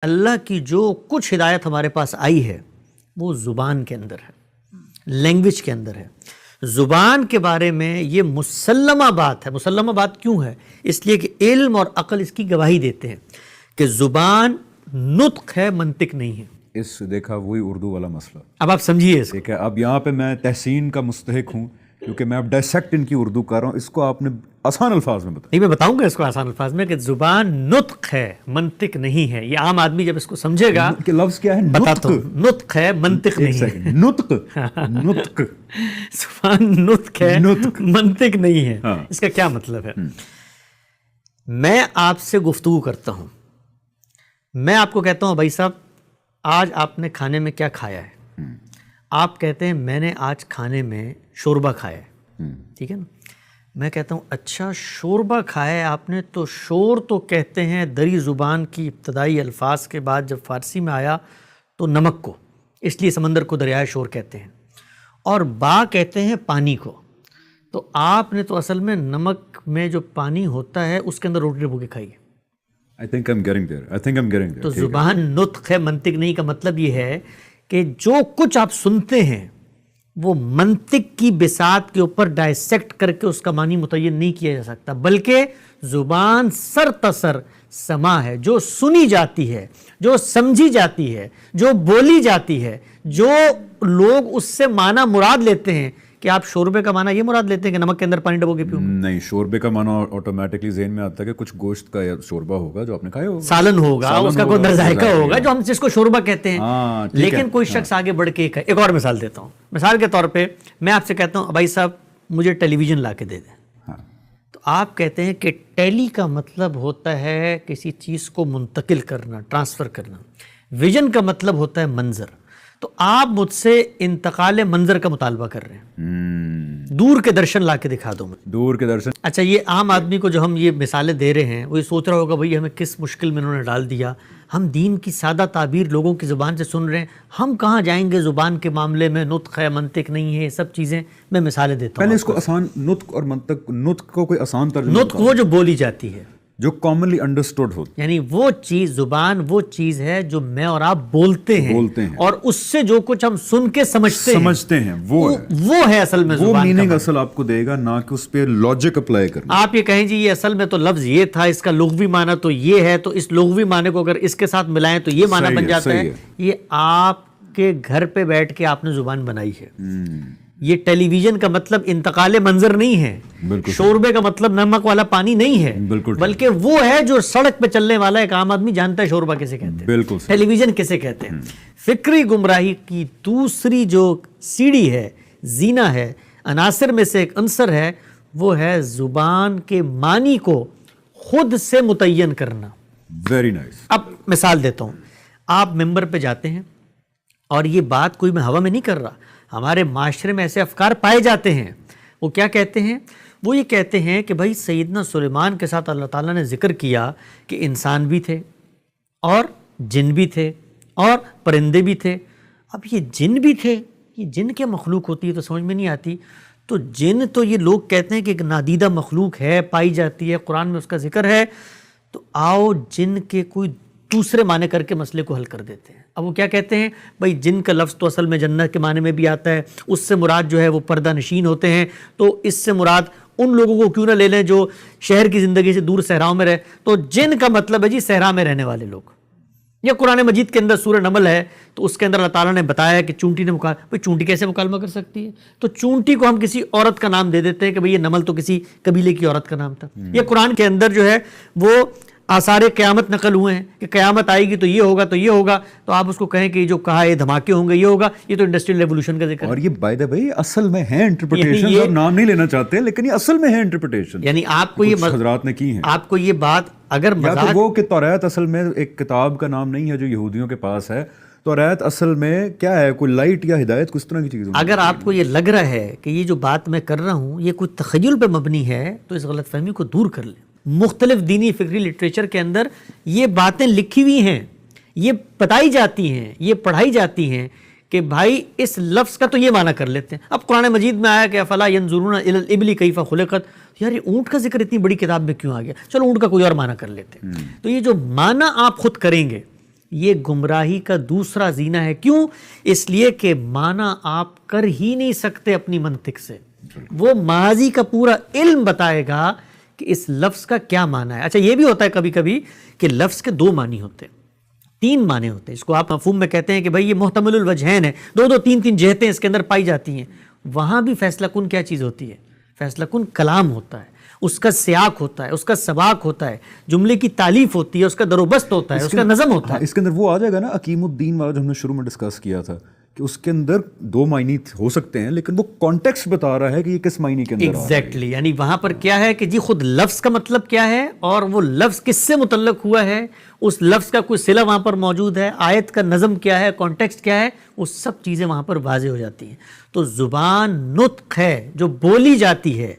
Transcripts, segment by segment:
اللہ کی جو کچھ ہدایت ہمارے پاس آئی ہے وہ زبان کے اندر ہے، لینگویج کے اندر ہے۔ زبان کے بارے میں یہ مسلمہ بات ہے۔ مسلمہ بات کیوں ہے؟ اس لیے کہ علم اور عقل اس کی گواہی دیتے ہیں کہ زبان نطق ہے، منطق نہیں ہے۔ اس دیکھا وہی اردو والا مسئلہ۔ اب آپ سمجھیے اس کو۔ ٹھیک ہے، اب یہاں پہ میں تحسین کا مستحق ہوں کیونکہ میں اب ڈائسیکٹ ان کی اردو کر رہا ہوں۔ اس کو آپ نے آسان الفاظ میں بتایا۔ نہیں، میں بتاؤں گا اس کو آسان الفاظ میں کہ زبان نطق ہے، منطق نہیں ہے۔ یہ عام آدمی جب اس کو سمجھے گا کہ لفظ کیا ہے؟ بتاتا ہوں۔ نطق ہے، منطق نہیں ہے۔ نطق نطق زبان نطق ہے، منطق نہیں ہے۔ ہاں۔ اس کا کیا مطلب ہے؟ میں آپ سے گفتگو کرتا ہوں، میں آپ کو کہتا ہوں بھائی صاحب آج آپ نے کھانے میں کیا کھایا ہے؟ آپ کہتے ہیں میں نے آج کھانے میں شوربہ کھایا ہے، ٹھیک ہے نا؟ میں کہتا ہوں اچھا شوربہ کھایا ہے آپ نے، تو شور تو کہتے ہیں دری زبان کی ابتدائی الفاظ کے بعد جب فارسی میں آیا تو نمک کو، اس لیے سمندر کو دریائے شور کہتے ہیں، اور با کہتے ہیں پانی کو۔ تو آپ نے تو اصل میں نمک میں جو پانی ہوتا ہے اس کے اندر روٹی ڈبو کے کھائی ہے۔ I think I'm getting there. تو زبان نطق ہے، منطق نہیں کا مطلب یہ ہے کہ جو کچھ آپ سنتے ہیں وہ منطق کی بساط کے اوپر ڈائسیکٹ کر کے اس کا معنی متعین نہیں کیا جا سکتا، بلکہ زبان سر تسر سما ہے، جو سنی جاتی ہے، جو سمجھی جاتی ہے، جو بولی جاتی ہے، جو لوگ اس سے معنی مراد لیتے ہیں۔ کہ آپ شوربے کا معنی یہ مراد لیتے ہیں کہ نمک کے اندر پانی ڈبو کے پیوں؟ نہیں، شوربے کا معنی آٹومیٹکلی ذہن میں آتا ہے کہ کچھ گوشت کا شوربہ ہوگا جو آپ نے کھایا ہوگا، سالن ہوگا، اس کا کوئی ذائقہ ہوگا جو ہم جس کو شوربہ کہتے ہیں۔ لیکن کوئی شخص آگے بڑھ کے ایک اور مثال دیتا ہوں۔ مثال کے طور پہ میں آپ سے کہتا ہوں بھائی صاحب مجھے ٹیلی ویژن لا کے دے دیں، تو آپ کہتے ہیں کہ ٹیلی کا مطلب ہوتا ہے کسی چیز کو منتقل کرنا، ٹرانسفر کرنا، ویژن کا مطلب ہوتا ہے منظر۔ تو آپ مجھ سے انتقال منظر کا مطالبہ کر رہے ہیں، دور کے درشن لا کے دکھا دو مجھے، دور کے درشن۔ اچھا یہ عام آدمی کو جو ہم یہ مثالیں دے رہے ہیں وہ یہ سوچ رہا ہوگا بھئی ہمیں کس مشکل میں انہوں نے ڈال دیا، ہم دین کی سادہ تعبیر لوگوں کی زبان سے سن رہے ہیں، ہم کہاں جائیں گے زبان کے معاملے میں؟ نطق ہے، منطق نہیں ہے، یہ سب چیزیں میں مثالیں دیتا ہوں۔ پہلے اس کو آسان، نطق اور منطق، نطق کو کوئی آسان ترجمہ، نطق وہ جو بولی جاتی ہے، جو کامنلی انڈرسٹوڈ ہو، یعنی وہ چیز، زبان وہ چیز ہے جو میں اور آپ بولتے ہیں اور اس سے جو کچھ ہم سن کے سمجھتے ہیں وہ ہے اصل میں وہ زبان میننگ کا۔ اصل آپ کو دے گا، نہ کہ اس پہ لاجک اپلائی کرنا۔ آپ یہ کہیں جی یہ اصل میں تو لفظ یہ تھا، اس کا لغوی معنی تو یہ ہے، تو اس لغوی معنی کو اگر اس کے ساتھ ملائیں تو یہ معنی بن جاتا ہے۔ یہ آپ کے گھر پہ بیٹھ کے آپ نے زبان بنائی ہے۔ یہ ٹیلی ویژن کا مطلب انتقال منظر نہیں ہے، شوربے کا مطلب نمک والا پانی نہیں ہے، بلکہ وہ ہے جو سڑک پہ چلنے والا ایک عام آدمی جانتا ہے شوربہ کیسے کہتے ہیں، بالکل ٹیلی ویژن کیسے کہتے ہیں۔ فکری گمراہی کی دوسری جو سیڑھی ہے، زینہ ہے، عناصر میں سے ایک عنصر ہے، وہ ہے زبان کے معنی کو خود سے متعین کرنا۔ Very nice. اب مثال دیتا ہوں، آپ ممبر پہ جاتے ہیں، اور یہ بات کوئی میں ہوا میں نہیں کر رہا، ہمارے معاشرے میں ایسے افکار پائے جاتے ہیں۔ وہ کیا کہتے ہیں؟ وہ یہ کہتے ہیں کہ بھائی سیدنا سلیمان کے ساتھ اللہ تعالیٰ نے ذکر کیا کہ انسان بھی تھے اور جن بھی تھے اور پرندے بھی تھے۔ اب یہ جن بھی تھے، یہ جن کیا مخلوق ہوتی ہے تو سمجھ میں نہیں آتی۔ تو جن تو یہ لوگ کہتے ہیں کہ ایک نادیدہ مخلوق ہے، پائی جاتی ہے، قرآن میں اس کا ذکر ہے، تو آؤ جن کے کوئی دوسرے معنی کر کے مسئلے کو حل کر دیتے ہیں۔ اب وہ کیا کہتے ہیں؟ بھائی جن کا لفظ تو اصل میں جنت کے معنی میں بھی آتا ہے، اس سے مراد جو ہے وہ پردہ نشین ہوتے ہیں، تو اس سے مراد ان لوگوں کو کیوں نہ لے لیں جو شہر کی زندگی سے دور صحراؤں میں رہے، تو جن کا مطلب ہے جی صحرا میں رہنے والے لوگ۔ یا قرآن مجید کے اندر سورہ نمل ہے تو اس کے اندر اللہ تعالیٰ نے بتایا کہ چونٹی نے بھائی چونٹی کیسے مکالمہ کر سکتی ہے؟ تو چونٹی کو ہم کسی عورت کا نام دے دیتے ہیں کہ بھئی یہ نمل تو کسی قبیلے کی عورت کا نام تھا۔ یہ قرآن کے اندر جو ہے وہ آثار قیامت نقل ہوئے ہیں کہ قیامت آئے گی تو یہ ہوگا تو یہ ہوگا، تو آپ اس کو کہیں کہ یہ جو کہا ہے دھماکے ہوں گے یہ ہوگا، یہ تو انڈسٹریل ریولوشن کا ذکر ہے۔ اور یہ بائی دا وے اصل میں ہے انٹرپریٹیشن، اور نام نہیں لینا چاہتے لیکن یہ اصل میں ہے انٹرپریٹیشن، یعنی آپ کو یہ حضرات نے کی ہیں۔ آپ کو یہ بات اگر مذاق وہ کہ توریت اصل میں ایک کتاب کا نام نہیں ہے جو یہودیوں کے پاس ہے، توریت اصل میں کیا ہے؟ کوئی لائٹ یا ہدایت کس طرح کی چیز؟ اگر آپ کو یہ لگ رہا ہے کہ یہ جو بات میں کر رہا ہوں یہ کوئی تخیل پہ مبنی ہے تو اس غلط فہمی کو دور کر لیں۔ مختلف دینی فکری لٹریچر کے اندر یہ باتیں لکھی ہوئی ہیں، یہ بتائی جاتی ہیں، یہ پڑھائی جاتی ہیں کہ بھائی اس لفظ کا تو یہ معنی کر لیتے ہیں۔ اب قرآن مجید میں آیا کہ افلا ینظرون الی الابل کیف خلقت، یار یہ اونٹ کا ذکر اتنی بڑی کتاب میں کیوں آ گیا؟ چلو اونٹ کا کوئی اور معنی کر لیتے ہیں۔ تو یہ جو معنی آپ خود کریں گے یہ گمراہی کا دوسرا زینہ ہے. کیوں؟ اس لیے کہ معنی آپ کر ہی نہیں سکتے اپنی منطق سے. وہ ماضی کا پورا علم بتائے گا کہ اس لفظ کا کیا معنی ہے. اچھا یہ بھی ہوتا ہے کبھی کبھی کہ لفظ کے دو معنی ہوتے ہیں, تین معنی ہوتے ہیں. اس کو آپ مفہوم میں کہتے ہیں کہ بھئی یہ محتمل الوجہین ہے, دو تین جہتیں اس کے اندر پائی جاتی ہیں. وہاں بھی فیصلہ کن کیا چیز ہوتی ہے؟ فیصلہ کن کلام ہوتا ہے, اس کا سیاق ہوتا ہے, اس کا سباق ہوتا ہے, جملے کی تالیف ہوتی ہے, اس کا دروبست ہوتا ہے, اس کا نظم ہوتا ہے. اس کے اندر وہ آ جائے گا نا حکیم الدین والا جو ہم نے شروع میں ڈسکس کیا تھا کہ اس کے اندر دو معنی ہو سکتے ہیں, لیکن وہ کانٹیکسٹ بتا رہا ہے کہ یہ کس معنی کے اندر ایگزیکٹلی. یعنی وہاں پر کیا ہے کہ جی خود لفظ کا مطلب کیا ہے اور وہ لفظ کس سے متعلق ہوا ہے, اس لفظ کا کوئی صلہ وہاں پر موجود ہے, آیت کا نظم کیا ہے, کانٹیکسٹ کیا ہے, وہ سب چیزیں وہاں پر واضح ہو جاتی ہیں. تو زبان نطق ہے جو بولی جاتی ہے,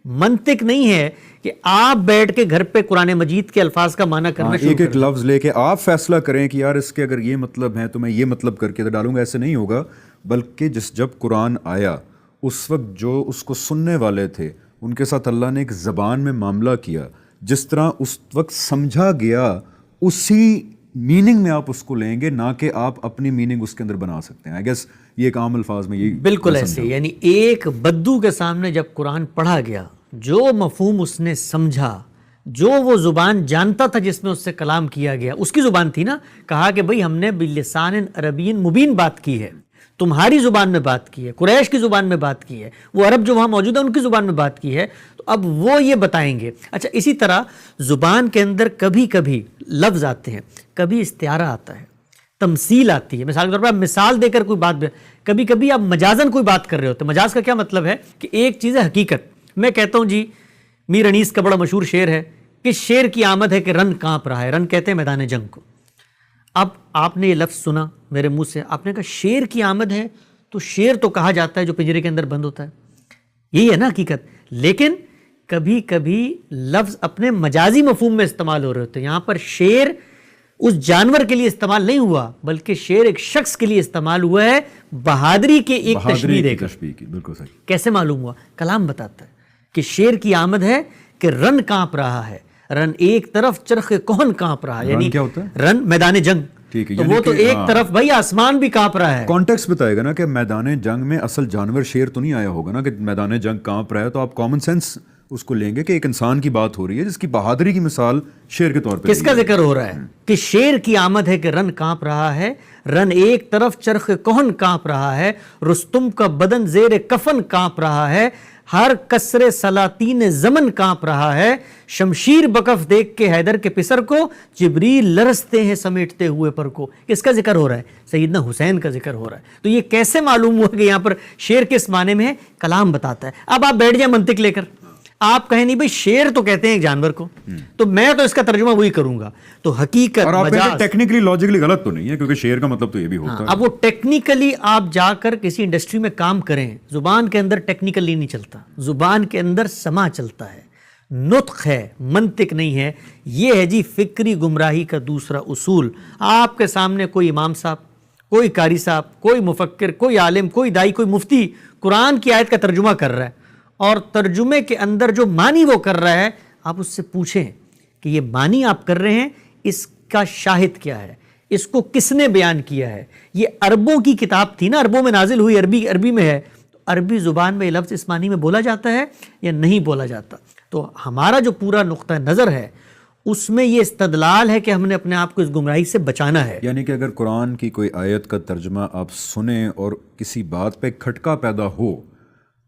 منطق نہیں ہے کہ آپ بیٹھ کے گھر پہ قرآن مجید کے الفاظ کا معنی کرنا شروع ایک لفظ لے کے آپ فیصلہ کریں کہ یار اس کے اگر یہ مطلب ہے تو میں یہ مطلب کر کے ڈالوں گا. ایسے نہیں ہوگا, بلکہ جب قرآن آیا اس وقت جو اس کو سننے والے تھے ان کے ساتھ اللہ نے ایک زبان میں معاملہ کیا, جس طرح اس وقت سمجھا گیا اسی میننگ میں آپ اس کو لیں گے, نہ کہ آپ اپنی میننگ اس کے اندر بنا سکتے ہیں. آئی گیس یہ ایک عام الفاظ میں یہ بالکل ایسے. یعنی ایک بدو کے سامنے جب قرآن پڑھا گیا, جو مفہوم اس نے سمجھا, جو وہ زبان جانتا تھا جس میں اس سے کلام کیا گیا, اس کی زبان تھی نا. کہا کہ بھئی ہم نے بلسان عربی مبین بات کی ہے, تمہاری زبان میں بات کی ہے, قریش کی زبان میں بات کی ہے, وہ عرب جو وہاں موجود ہے ان کی زبان میں بات کی ہے, تو اب وہ یہ بتائیں گے. اچھا اسی طرح زبان کے اندر کبھی کبھی لفظ آتے ہیں, کبھی استعارہ آتا ہے, تمثیل آتی ہے. مثال کے طور پر آپ مثال دے کر کوئی بات, کبھی کبھی آپ مجازن کوئی بات کر رہے ہوتے ہیں. مجاز کا کیا مطلب ہے کہ ایک چیز ہے حقیقت. میں کہتا ہوں جی میر انیس کا بڑا مشہور شعر ہے کہ شیر کی آمد ہے کہ رن کانپ رہا ہے. رن کہتے ہیں میدان جنگ کو. اب آپ نے یہ لفظ سنا میرے منہ سے, آپ نے کہا شیر کی آمد ہے, تو شیر تو کہا جاتا ہے جو پنجرے کے اندر بند ہوتا ہے, یہی ہے نا حقیقت. لیکن کبھی کبھی لفظ اپنے مجازی مفہوم میں استعمال ہو رہے ہوتے ہیں. یہاں پر شیر اس جانور کے لیے استعمال نہیں ہوا, بلکہ شیر ایک شخص کے لیے استعمال ہوا ہے, بہادری کے ایک تشبیہ دے کر. بالکل صحیح. کیسے معلوم ہوا؟ کلام بتاتا ہے کہ شیر کی آمد ہے کہ رن کانپ رہا ہے. رن ایک طرف چرخ کہن کانپ رہا ہے, یعنی کیا ہوتا ہے؟ رن میدان جنگ. تو وہ تو ایک طرف بھائی آسمان بھی کانپ رہا ہے. کانٹیکسٹ بتائے گا نا کہ میدان جنگ میں اصل جانور شیر تو نہیں آیا ہوگا نا کہ میدان جنگ کانپ رہا ہے, تو آپ کامن سینس اس کو لیں گے کہ ایک انسان کی بات ہو رہی ہے جس کی بہادری کی مثال شیر کے طور پہ. کس کا ذکر ہو رہا ہے؟ کہ شیر کی آمد ہے کہ رن کانپ رہا ہے, رن ایک طرف چرخ کہن کانپ رہا ہے, رستم کا بدن زیر کفن کانپ رہا ہے, ہر کسر سلاطین زمن کانپ رہا ہے, شمشیر بکف دیکھ کے حیدر کے پسر کو, جبریل لرزتے ہیں سمیٹتے ہوئے پر کو. کس کا ذکر ہو رہا ہے؟ سیدنا حسین کا ذکر ہو رہا ہے. تو یہ کیسے معلوم ہوا کہ یہاں پر شیر کس معنی میں ہے؟ کلام بتاتا ہے. اب آپ بیٹھ جائیں منطق لے کر, آپ کہیں نہیں بھئی شیر تو کہتے ہیں ایک جانور کو, تو میں تو اس کا ترجمہ وہی کروں گا. تو حقیقت اور آپ مجاز ٹیکنیکلی لاجیکلی غلط تو نہیں ہے, کیونکہ شیر کا مطلب تو یہ بھی ہوتا ہے. اب وہ ٹیکنیکلی آپ جا کر کسی انڈسٹری میں کام کریں, زبان کے اندر ٹیکنیکلی نہیں چلتا, زبان کے اندر سما چلتا ہے, نطق ہے, منطق نہیں ہے. یہ ہے جی فکری گمراہی کا دوسرا اصول. آپ کے سامنے کوئی امام صاحب, کوئی قاری صاحب, کوئی مفکر, کوئی عالم, کوئی دائی, کوئی مفتی قرآن کی آیت کا ترجمہ کر رہا ہے, اور ترجمے کے اندر جو معنی وہ کر رہا ہے, آپ اس سے پوچھیں کہ یہ معنی آپ کر رہے ہیں, اس کا شاہد کیا ہے, اس کو کس نے بیان کیا ہے. یہ عربوں کی کتاب تھی نا, عربوں میں نازل ہوئی, عربی میں ہے, تو عربی زبان میں یہ لفظ اس معنی میں بولا جاتا ہے یا نہیں بولا جاتا. تو ہمارا جو پورا نقطہ نظر ہے اس میں یہ استدلال ہے کہ ہم نے اپنے آپ کو اس گمراہی سے بچانا ہے. یعنی کہ اگر قرآن کی کوئی آیت کا ترجمہ آپ سنیں اور کسی بات پہ کھٹکا پیدا ہو,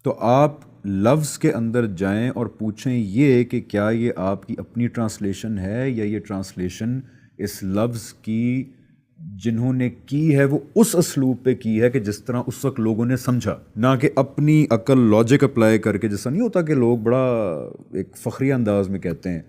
تو آپ لفظ کے اندر جائیں اور پوچھیں یہ کہ کیا یہ آپ کی اپنی ٹرانسلیشن ہے یا یہ ٹرانسلیشن اس لفظ کی جنہوں نے کی ہے وہ اس اسلوب پہ کی ہے کہ جس طرح اس وقت لوگوں نے سمجھا, نہ کہ اپنی عقل لاجک اپلائی کر کے. جیسا نہیں ہوتا کہ لوگ بڑا ایک فخریہ انداز میں کہتے ہیں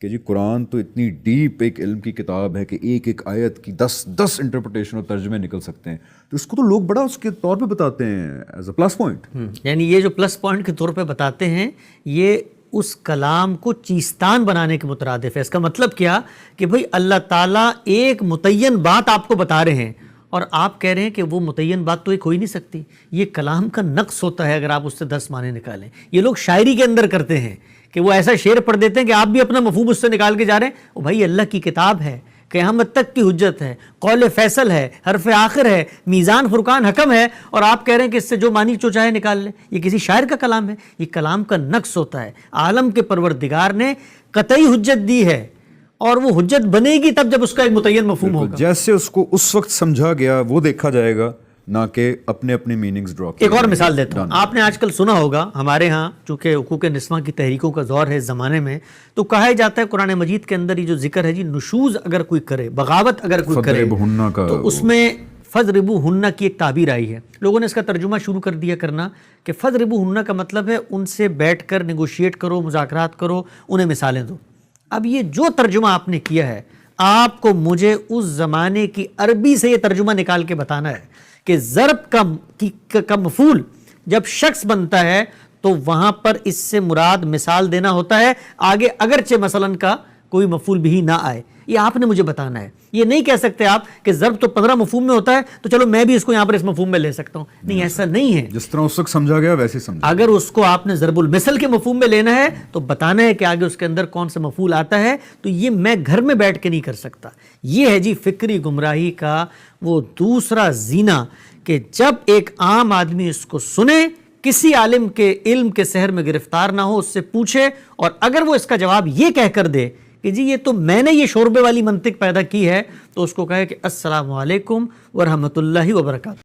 کہ جی قرآن تو اتنی ڈیپ ایک علم کی کتاب ہے کہ ایک ایک آیت کی 10 انٹرپریٹیشن اور ترجمے نکل سکتے ہیں. تو اس کو تو لوگ بڑا اس کے طور پہ بتاتے ہیں ایز اے پلس پوائنٹ. یعنی یہ جو پلس پوائنٹ کے طور پہ بتاتے ہیں, یہ اس کلام کو چیستان بنانے کے مترادف ہے. اس کا مطلب کیا کہ بھئی اللہ تعالیٰ ایک متعین بات آپ کو بتا رہے ہیں, اور آپ کہہ رہے ہیں کہ وہ متعین بات تو ایک ہو ہی نہیں سکتی. یہ کلام کا نقص ہوتا ہے اگر آپ اس سے 10 معنی نکالیں. یہ لوگ شاعری کے اندر کرتے ہیں کہ وہ ایسا شعر پڑھ دیتے ہیں کہ آپ بھی اپنا مفہوم اس سے نکال کے جا رہے ہیں. وہ بھائی اللہ کی کتاب ہے, قیامت تک کی حجت ہے، قول فیصل ہے، حرف آخر ہے، میزان فرقان حکم ہے، اور آپ کہہ رہے ہیں کہ اس سے جو مانی جو چاہے نکال لیں. یہ کسی شاعر کا کلام ہے؟ یہ کلام کا نقص ہوتا ہے. عالم کے پروردگار نے قطعی حجت دی ہے، اور وہ حجت بنے گی تب جب اس کا ایک متعین مفہوم ہوگا. جیسے اس کو اس وقت سمجھا گیا وہ دیکھا جائے گا، نہ کہ اپنے اپنے میننگز ڈرا کیے. ایک اور مثال دیتا ہوں. آپ نے آج کل سنا ہوگا ہمارے ہاں چونکہ حقوق نسواں کی تحریکوں کا دور ہے اس زمانے میں، تو کہا جاتا ہے قرآن مجید کے اندر یہ جو ذکر ہے جی، نشوز اگر کوئی کرے، بغاوت اگر کوئی کرے، فَضْرِبُوهُنَّ کا تو اس میں فَضْرِبُوهُنَّ کی ایک تعبیر آئی ہے. لوگوں نے اس کا ترجمہ شروع کر دیا کرنا کہ فَضْرِبُوهُنَّ کا مطلب ہے ان سے بیٹھ کر نیگوشیٹ کرو، مذاکرات کرو، انہیں مثالیں دو. اب یہ جو ترجمہ آپ نے کیا ہے، آپ کو مجھے اس زمانے کی عربی سے یہ ترجمہ نکال کے بتانا ہے کہ ضرب کا مفعول جب شخص بنتا ہے تو وہاں پر اس سے مراد مثال دینا ہوتا ہے، آگے اگرچہ مثلاً کا کوئی مفعول بھی نہ آئے. یہ آپ نے مجھے بتانا ہے. یہ نہیں کہہ سکتے آپ کہ ضرب تو 15 مفہوم میں ہوتا ہے تو چلو میں بھی اس کو یہاں پر اس مفہوم میں لے سکتا ہوں. نہیں، ایسا نہیں ہے. جس طرح اس وقت سمجھا گیا ویسے سمجھا. اگر اس کو آپ نے ضرب المثل کے مفہوم میں لینا ہے تو بتانا ہے کہ آگے اس کے اندر کون سا مفعول آتا ہے. تو یہ میں گھر میں بیٹھ کے نہیں کر سکتا. یہ ہے جی فکری گمراہی کا وہ دوسرا زینہ کہ جب ایک عام آدمی اس کو سنے، کسی عالم کے علم کے سحر میں گرفتار نہ ہو، اس سے پوچھے، اور اگر وہ اس کا جواب یہ کہہ کر دے کہ جی یہ تو میں نے یہ شوربے والی منطق پیدا کی ہے، تو اس کو کہے کہ السلام علیکم ورحمۃ اللہ وبرکاتہ.